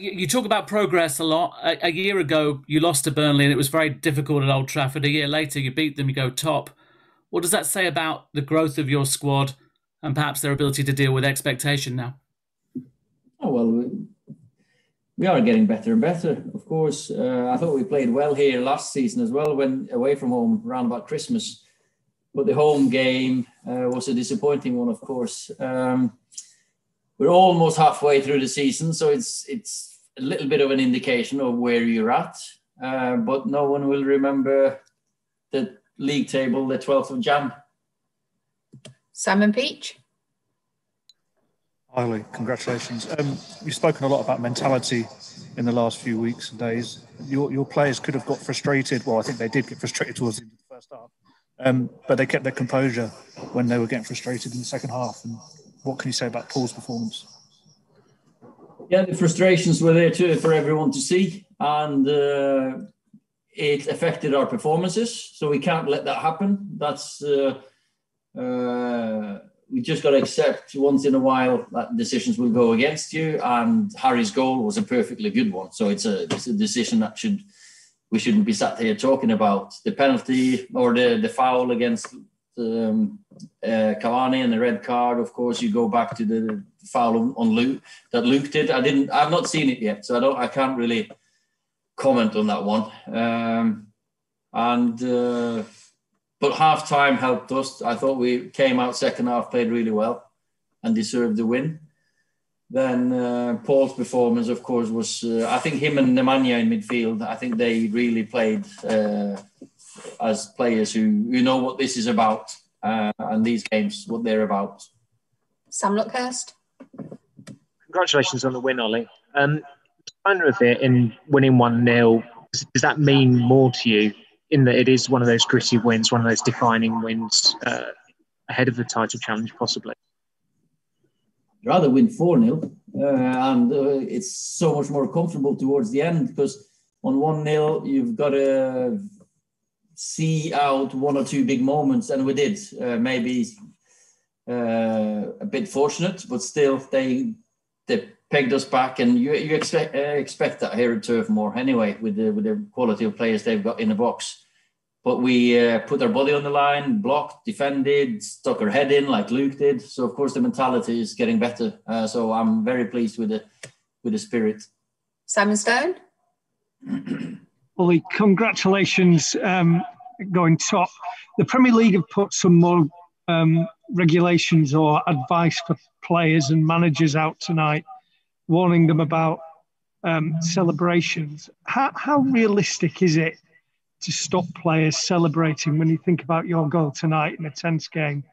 You talk about progress a lot. A year ago, you lost to Burnley, and it was very difficult at Old Trafford. A year later, you beat them, you go top. What does that say about the growth of your squad and perhaps their ability to deal with expectation now? Oh, well, we are getting better and better, of course. I thought we played well here last season as well, when away from home around about Christmas. But the home game was a disappointing one, of course. We're almost halfway through the season, so it's a little bit of an indication of where you're at. But no one will remember the league table the 12th of Jan. Simon Peach. Ole, congratulations. You've spoken a lot about mentality in the last few weeks and days. Your players could have got frustrated. Well, I think they did get frustrated towards the end of the first half. But they kept their composure when they were getting frustrated in the second half. And what can you say about Paul's performance? Yeah, the frustrations were there too for everyone to see. And it affected our performances. So we can't let that happen. That's... we just got to accept once in a while that decisions will go against you, and Harry's goal was a perfectly good one. So it's a decision that we shouldn't be sat here talking about. The penalty or the foul against Cavani and the red card, of course, you go back to the foul on Luke that Luke did. I've not seen it yet, so I can't really comment on that one. But half-time helped us. I thought we came out second half, played really well and deserved the win. Then Paul's performance, of course, was... I think him and Nemanja in midfield, I think they really played as players who know what this is about and these games, what they're about. Sam Luckhurst. Congratulations on the win, Ole. Kind of it in winning 1-0, does that mean more to you, in that it is one of those gritty wins, one of those defining wins ahead of the title challenge, possibly? I'd rather win 4-0, and it's so much more comfortable towards the end, because on 1-0, you've got to see out one or two big moments, and we did. Maybe a bit fortunate, but still, they pegged us back, and you expect that here at Turf Moor anyway, with the quality of players they've got in the box. But we put our body on the line, blocked, defended, stuck our head in like Luke did. So of course the mentality is getting better. So I'm very pleased with the spirit. Simon Stone. Well, congratulations going top. The Premier League have put some more regulations or advice for players and managers out tonight, warning them about celebrations. How realistic is it to stop players celebrating when you think about your goal tonight in a tense game?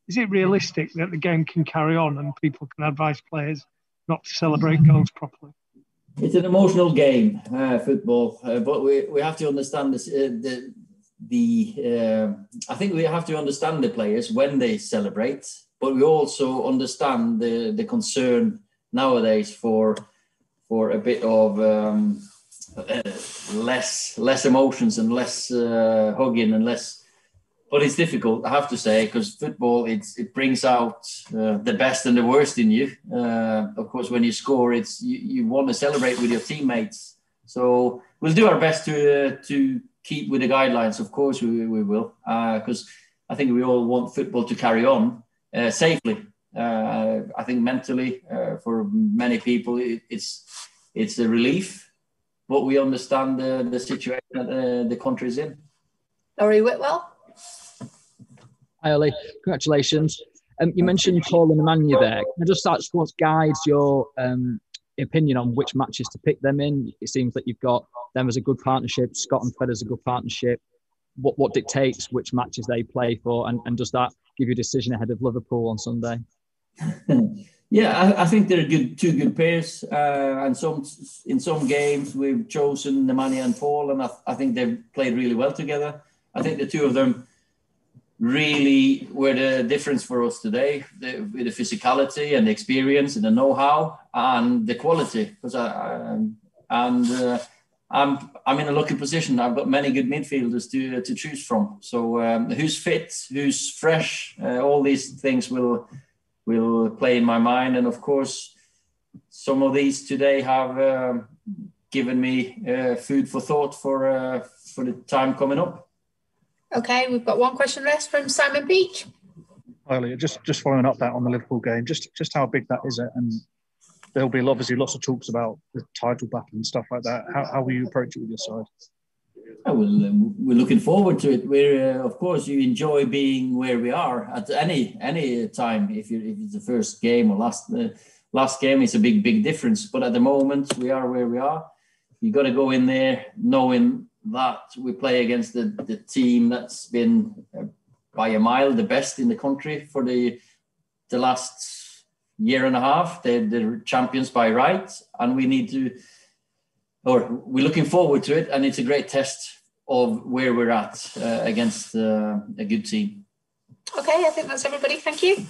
Is it realistic that the game can carry on and people can advise players not to celebrate goals properly? It's an emotional game, football, but we have to understand this. I think we have to understand the players when they celebrate, but we also understand the concern nowadays for a bit of less emotions and less hugging and less. But it's difficult, I have to say, because football it brings out the best and the worst in you. Of course, when you score, you want to celebrate with your teammates. So we'll do our best to keep with the guidelines. Of course, we will, because I think we all want football to carry on safely. I think mentally, for many people, it's a relief. But we understand the situation that the country's in. Laurie Whitwell. Hi, Ole. Congratulations. You mentioned Paul and Nemanja there. Can I just ask what guides your opinion on which matches to pick them in? It seems that you've got them as a good partnership, Scott and Fed as a good partnership. What dictates which matches they play for? And does that give you a decision ahead of Liverpool on Sunday? Yeah, I think they're two good pairs, and in some games we've chosen Nemanja and Paul, and I think they've played really well together. I think the two of them really were the difference for us today, with the physicality and the experience and the know-how and the quality. Because I'm in a lucky position. I've got many good midfielders to choose from. So who's fit, who's fresh, all these things will play in my mind. And of course, some of these today have given me food for thought for the time coming up. Okay, we've got one question left from Simon Peach. Earlier, just following up that on the Liverpool game, just how big that is, and there'll be obviously lots of talks about the title battle and stuff like that. How will you approach it with your side? We're looking forward to it. We're of course, you enjoy being where we are at any time. If it's the first game or last game, it's a big difference. But at the moment, we are where we are. You got to go in there knowing that we play against the team that's been by a mile the best in the country for the last year and a half. They're champions by right, and we're looking forward to it, and it's a great test of where we're at against a good team. Okay, I think that's everybody. Thank you.